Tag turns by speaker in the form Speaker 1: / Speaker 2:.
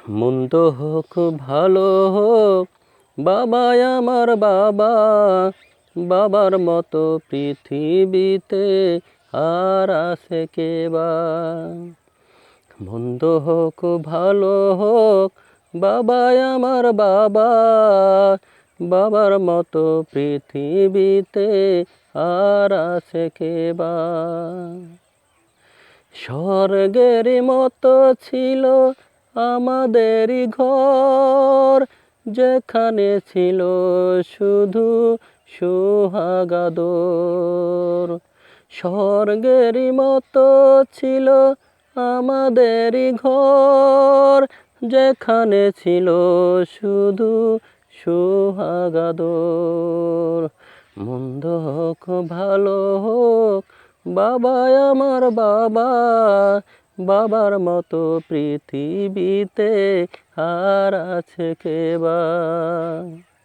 Speaker 1: মন্দ হোক ভালো হোক বাবাই আমার বাবা, বাবার মতো পৃথিবীতে আর আছে কে বা। মন্দ হোক ভালো হোক বাবাই আমার বাবা, বাবার মতো পৃথিবীতে আর আছে কে বা। স্বর্গের মতো ছিল আমাদেরই ঘর, যেখানে ছিল শুধু সোহাগ আদর। স্বর্গের মতো ছিল আমাদেরই ঘর, যেখানে ছিল শুধু সোহাগ আদর। মন্দ হোক ভালো হোক বাবাই আমার বাবা, বাবার মতো পৃথিবীতে আর আছে কে বা।